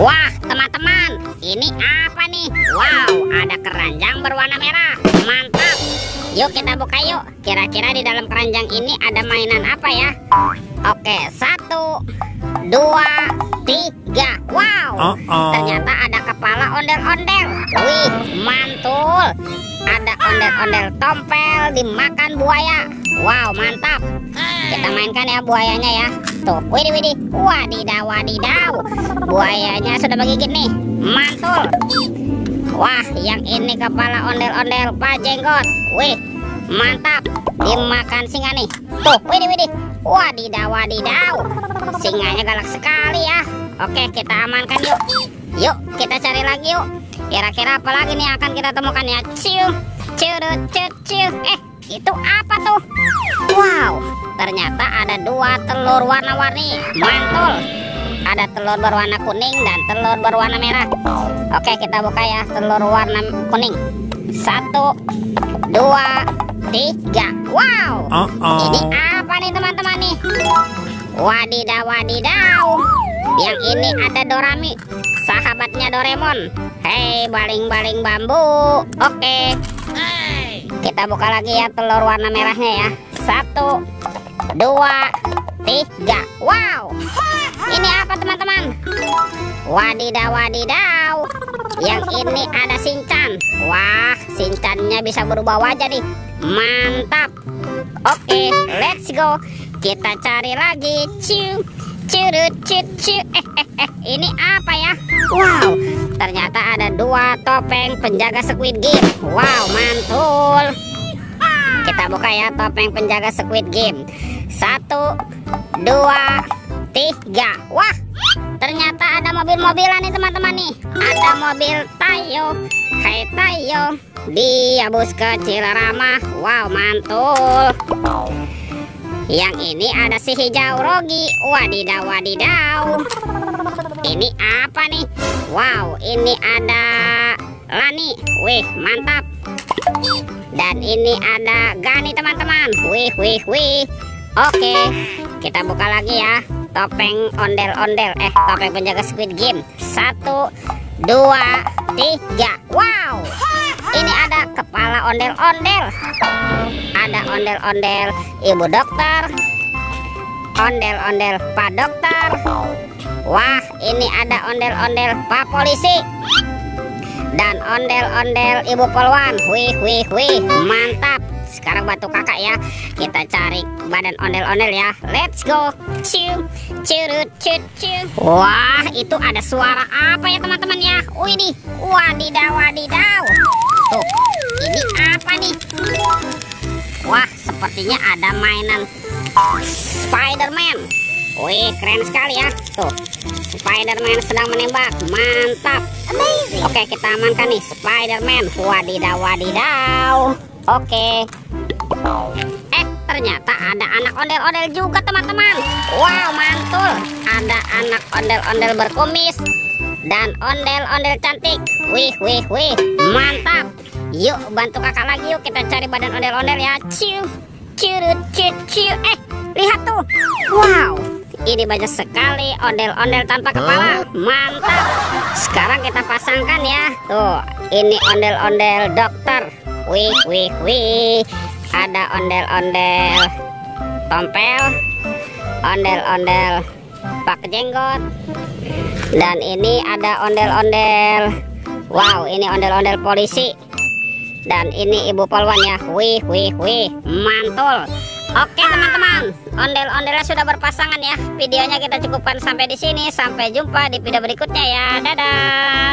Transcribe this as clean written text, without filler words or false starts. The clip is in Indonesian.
Wah, teman-teman, ini apa nih? Wow, ada keranjang berwarna merah. Mantap. Yuk kita buka yuk. Kira-kira di dalam keranjang ini ada mainan apa ya? Oke, 1, 2, 3. Wow, ternyata ada kepala ondel-ondel. Wih, mantul. Ada ondel-ondel tompel dimakan buaya. Wow, mantap. Kita mainkan ya buayanya ya. Tuh, widih widih. Wadidaw wadidaw. Buayanya sudah menggigit nih. Mantul. Wah, yang ini kepala ondel-ondel Pak Jenggot. Wih, mantap. Dimakan singa nih. Tuh, widih widih. Wadidaw wadidaw. Singanya galak sekali ya. Oke, kita amankan yuk. Yuk, kita cari lagi yuk. Kira-kira apa lagi nih akan kita temukan ya? Ciu, curut, ciu. Itu apa tuh? Wow, ternyata ada 2 telur warna-warni. Mantul. Ada telur berwarna kuning dan telur berwarna merah. Oke, kita buka ya telur warna kuning. 1, 2, 3. Wow, ini apa nih teman-teman nih? Wadidaw wadidaw. Yang ini ada Dorami, sahabatnya Doraemon. Hei, baling-baling bambu. Oke, kita buka lagi ya telur warna merahnya ya. 1, 2, 3. Wow, ini apa teman-teman? Wadidaw wadidaw. Yang ini ada Shinchan. Wah, Shinchannya bisa berubah wajah nih. Mantap. Oke, let's go. Kita cari lagi. Ciu, curut, ciu. Ini apa ya? Wow, ternyata ada 2 topeng penjaga Squid Game. Wow, mantul. Kita buka ya topeng penjaga Squid Game. 1, 2, 3. Wah, ternyata ada mobil-mobilan nih teman-teman nih. Ada mobil Tayo. Hai Tayo, dia bus kecil ramah. Wow, mantul. Yang ini ada si hijau Rogi. Wadidaw wadidaw. Ini apa nih? Wow, ini ada Lani. Wih, mantap. Dan ini ada Gani teman-teman. Wih. Oke, kita buka lagi ya topeng ondel-ondel. Topeng penjaga Squid Game. 1, 2, 3. Wow, ini ada kepala ondel-ondel. Ada ondel-ondel Ibu Dokter, ondel-ondel Pak Dokter. Wah, ini ada ondel-ondel Pak Polisi dan ondel-ondel Ibu Polwan. Wih, mantap. Sekarang bantu kakak ya. Kita cari badan ondel-ondel ya. Let's go. Ciu, curut, ciu. Wah, itu ada suara apa ya teman-teman ya? Widih, wadidaw wadidaw. Tuh, ini apa nih? Wah, sepertinya ada mainan Spider-Man. Wih, keren sekali ya. Tuh, Spider-Man sedang menembak. Mantap. Amazing. Oke, kita amankan nih Spider-Man. Wadidaw wadidaw. Oke. Ternyata ada anak ondel-ondel juga teman-teman. Wow, mantul. Ada anak ondel-ondel berkumis dan ondel-ondel cantik. Wih, mantap. Yuk, bantu kakak lagi yuk. Kita cari badan ondel-ondel ya. Ciu, curut, ciu. Lihat tuh. Wow, ini banyak sekali ondel-ondel tanpa kepala. Mantap. Sekarang kita pasangkan ya. Tuh, ini ondel-ondel dokter. Wih. Ada ondel-ondel tompel, ondel-ondel Pak Jenggot. Dan ini ada ondel-ondel. Wow, ini ondel-ondel polisi. Dan ini Ibu Polwan ya. Wih, mantul. Oke teman-teman, ondel-ondelnya sudah berpasangan ya. Videonya kita cukupkan sampai di sini. Sampai jumpa di video berikutnya ya. Dadah.